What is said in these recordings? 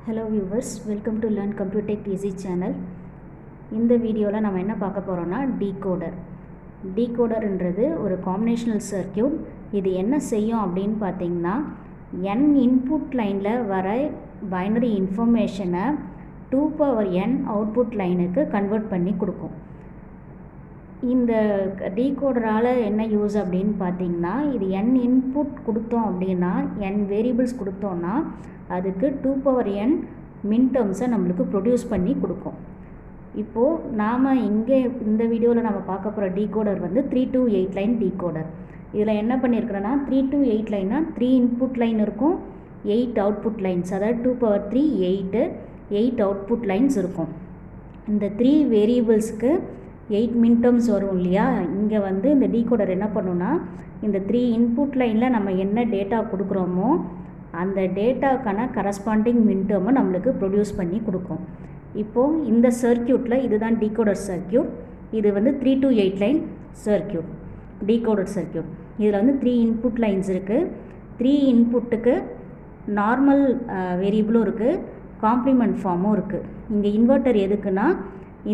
Hello viewers, welcome to Learn Computech Easy channel. இந்த வீடியோவில் நம்ம என்ன பார்க்க போகிறோம்னா டீகோடர். டீகோடர்ன்றது ஒரு காம்பினேஷனல் சர்க்கியூட். இது என்ன செய்யும் அப்படின்னு பார்த்தீங்கன்னா n இன்புட் லைனில் வர பைனரி இன்ஃபர்மேஷனை 2n அவுட்புட் லைனுக்கு கன்வெர்ட் பண்ணி கொடுக்கும். இந்த டீகோடரால் என்ன யூஸ் அப்படின்னு பார்த்தீங்கன்னா இது n இன்புட் கொடுத்தோம் அப்படின்னா n வேரியபிள்ஸ் கொடுத்தோன்னா அதுக்கு 2n மின்டர்ம்ஸை நம்மளுக்கு ப்ரொடியூஸ் பண்ணி கொடுக்கும். இப்போது நாம் இங்கே இந்த வீடியோவில் நம்ம பார்க்க போகிற டீகோடர் வந்து 3 to 8 லைன் டீகோடர். இதில் என்ன பண்ணியிருக்கிறேன்னா 3 to 8 லைன்னா 3 இன்புட் லைன் இருக்கும், 8 அவுட்புட் லைன்ஸ், அதாவது 2 power 8 அவுட்புட் லைன்ஸ் இருக்கும். இந்த 3 வேரியபிள்ஸ்க்கு 8 மின்டர்ம்ஸ் வரும் இல்லையா. இங்கே வந்து இந்த டீகோடர் என்ன பண்ணுன்னா இந்த 3 இன்புட் லைனில் நம்ம என்ன டேட்டா கொடுக்குறோமோ அந்த டேட்டாக்கான கரஸ்பாண்டிங் மின்டர்மை நம்மளுக்கு ப்ரொடியூஸ் பண்ணி கொடுக்கும். இப்போது இந்த சர்க்கியூட்டில் இதுதான் டீகோடர் சர்க்கியூட். இது வந்து 3 to 8 line circuit, decoder circuit. இதில் வந்து 3 இன்புட் லைன்ஸ் இருக்குது. 3 இன்புட்டுக்கு நார்மல் வேரியபிளும் இருக்குது, காம்ப்ளிமெண்ட் ஃபார்மும் இருக்குது. இங்கே இன்வெர்ட்டர் எதுக்குன்னா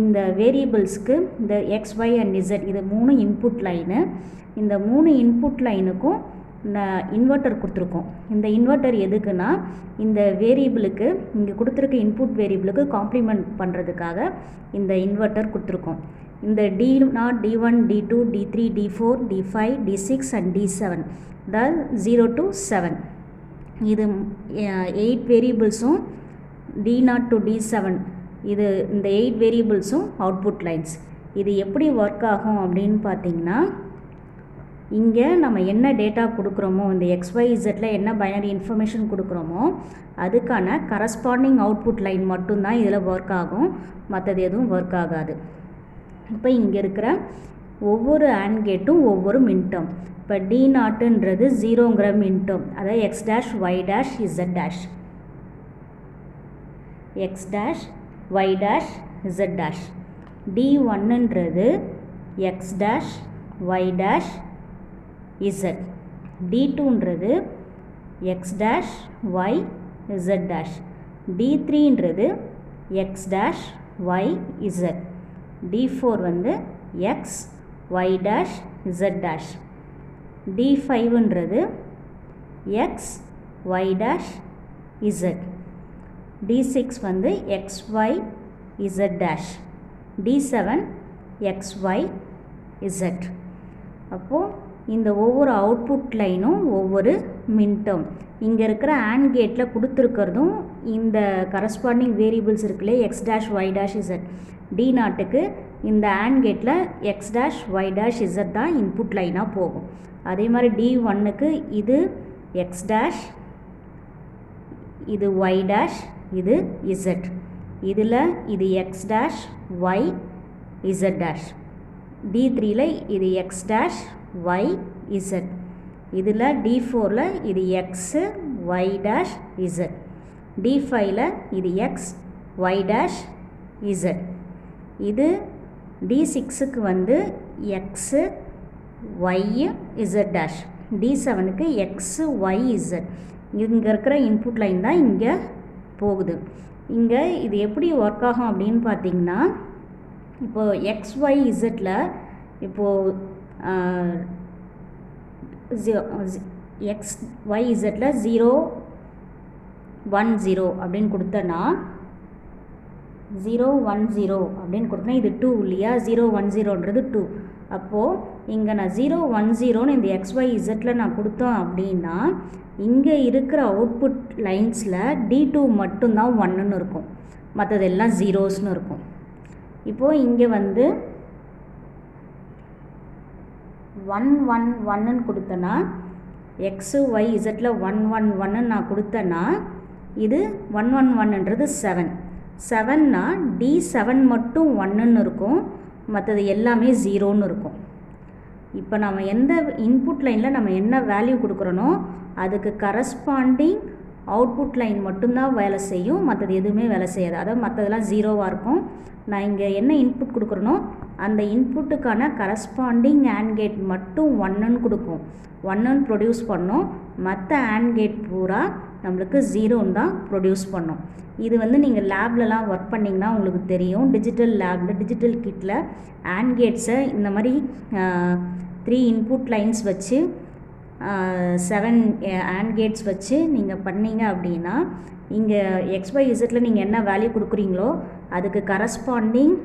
இந்த வேரியபிள்ஸ்க்கு இந்த எக்ஸ், ஒய் அண்ட் இசட் இது 3 இன்புட் லைனு. இந்த 3 இன்புட் லைனுக்கும் இன்வெர்ட்டர் கொடுத்துருக்கோம். இந்த இன்வெர்ட்டர் எதுக்குன்னா இந்த வேரியபிளுக்கு இங்கே கொடுத்துருக்க இன்புட் வேரியபிளுக்கு காம்ப்ளிமெண்ட் பண்ணுறதுக்காக இந்த இன்வெர்ட்டர் கொடுத்துருக்கோம். இந்த D0, D1, D2, D3, D4, D5, D6 and D7 அதாவது 0 to 7 இது 8 வேரியபிள்ஸும் D0 to D7 இது இந்த 8 வேரியபிள்ஸும் அவுட்புட் லைன்ஸ். இது எப்படி ஒர்க் ஆகும் அப்படின்னு பார்த்தீங்கன்னா இங்கே நம்ம என்ன டேட்டா கொடுக்குறோமோ இந்த XYZல என்ன பைனரி இன்ஃபர்மேஷன் கொடுக்குறோமோ அதுக்கான கரஸ்பாண்டிங் அவுட்புட் லைன் மட்டும்தான் இதில் ஒர்க் ஆகும், மற்றது எதுவும் ஒர்க் ஆகாது. இப்போ இங்கே இருக்கிற ஒவ்வொரு AND கேட்டும் ஒவ்வொரு மின்டர்ம். இப்போ D0ன்றது 0ங்கிற மின்டர்ம், அதாவது X dash Y dash Z dash, X dash Y dash Z dash. D1ன்றது X dash Y dash Z. D2ன்றது X dash Y Z dash. D3ன்றது X dash Y Z. D4 வந்து X Y dash Z dash. D5ன்றது X Y dash Z. D6 வந்து X Y Z dash. D7 X Y Z. அப்போது இந்த ஒவ்வொரு output லைனும் ஒவ்வொரு மின்டர்ம். இங்கே இருக்கிற AND கேட்டில் கொடுத்துருக்கிறதும் இந்த கரஸ்பாண்டிங் வேரியபிள்ஸ் இருக்குல்லே X dash Y dash Z. D0க்கு இந்த AND கேட்டில் X dash Y dash Z தான் இன்புட் லைனாக போகும். அதே மாதிரி D1க்கு இது X dash, இது Y dash, இது Z. இதில் இது X dash Y Z dash. D3ல் இது X dash Y Z. இதில் D4ல் இது X Y dash Z. D5ல் இது X Y dash Z. இது D6க்கு வந்து X Y Z dash. D7க்கு X Y Z. இங்கே இருக்கிற இன்புட் லைன் தான் இங்கே போகுது. இங்கே இது எப்படி ஒர்க் ஆகும் அப்படின்னு பார்த்தீங்கன்னா இப்போது X Y Zல இப்போது X Y Zல 0 1 0 அப்படின்னு கொடுத்தனா 0 1 0 அப்படின்னு கொடுத்தனா இது 2 இல்லையா. 0 1 0ன்றது 2. அப்போது இங்கே நான் 0 1 0ன்னு இந்த X Y Zல நான் கொடுத்தோம் அப்படின்னா இங்கே இருக்கிற அவுட்புட் லைன்ஸில் D2 மட்டும்தான் 1ன்னு இருக்கும், மற்றது எல்லாம் ஜீரோஸ்னு இருக்கும். இப்போது இங்கே வந்து 1 1 1ன்னு கொடுத்தனா X Y Zல 1 1 1ன்னு நான் கொடுத்தேன்னா இது 1 1 1ன்றது 7. 7னா D7 மட்டும் 1ன்னு இருக்கும், மற்றது எல்லாமே ஜீரோன்னு இருக்கும். இப்போ நம்ம எந்த இன்புட் லைனில் நம்ம என்ன வேல்யூ கொடுக்குறோனோ அதுக்கு கரஸ்பாண்டிங் அவுட்புட் லைன் மட்டும்தான் வேலை செய்யும், மற்றது எதுவுமே வேலை செய்யாது. அதாவது மற்றதெல்லாம் ஜீரோவாக இருக்கும். நான் இங்கே என்ன இன்புட் கொடுக்குறேனோ அந்த இன்புட்டுக்கான கரஸ்பாண்டிங் AND கேட் மட்டும் 1ன்னு கொடுக்கும், 1ன்னு ப்ரொடியூஸ் பண்ணும். மற்ற AND கேட் பூரா நம்மளுக்கு 0 தான் ப்ரொடியூஸ் பண்ணும். இது வந்து நீங்கள் லேப்லலாம் ஒர்க் பண்ணிங்கன்னா உங்களுக்கு தெரியும். டிஜிட்டல் கிட்டில் AND கேட்ஸை இந்த மாதிரி 3 இன்புட் லைன்ஸ் வச்சு 7 AND கேட்ஸ் வச்சு நீங்கள் பண்ணீங்க அப்படின்னா இங்கே XYZல நீங்கள் என்ன வேல்யூ கொடுக்குறீங்களோ அதுக்கு கரஸ்பாண்டிங்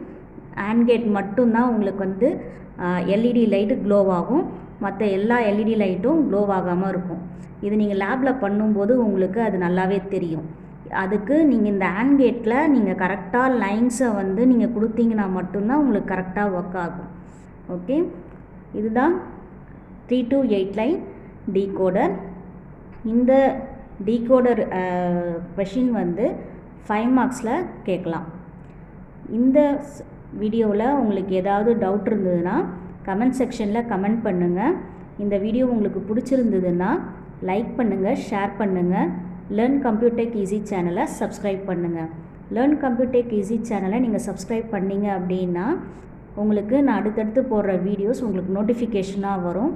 AND கேட் மட்டும்தான் உங்களுக்கு வந்து LED லைட்டு க்ளோவ் ஆகும். மற்ற எல்லா LED லைட்டும் க்ளோவ் ஆகாமல் இருக்கும். இது நீங்கள் லேபில் பண்ணும்போது உங்களுக்கு அது நல்லாவே தெரியும். அதுக்கு நீங்கள் இந்த AND கேட்டில் நீங்கள் கரெக்டாக லைன்ஸை வந்து நீங்கள் கொடுத்தீங்கன்னா மட்டும்தான் உங்களுக்கு கரெக்டாக ஒர்க் ஆகும். ஓகே, இதுதான் 3 to 8 லைன் டீகோடர். இந்த டீகோடர் கொஷின் வந்து 5 மார்க்ஸில் கேட்கலாம். இந்த வீடியோவில் உங்களுக்கு ஏதாவது டவுட் இருந்ததுன்னா கமெண்ட் செக்ஷனில் கமெண்ட் பண்ணுங்கள். இந்த வீடியோ உங்களுக்கு பிடிச்சிருந்ததுன்னா லைக் பண்ணுங்கள், ஷேர் பண்ணுங்கள். லேர்ன் கம்ப்யூட்டர் ஈஸி சேனலை சப்ஸ்கிரைப் பண்ணுங்கள். லேர்ன் கம்ப்யூட்டர் ஈஸி சேனலை நீங்கள் சப்ஸ்கிரைப் பண்ணிங்க அப்படின்னா உங்களுக்கு நான் அடுத்தடுத்து போடுற வீடியோஸ் உங்களுக்கு நோட்டிஃபிகேஷனாக வரும்.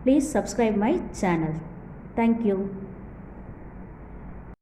Please subscribe my channel. Thank you.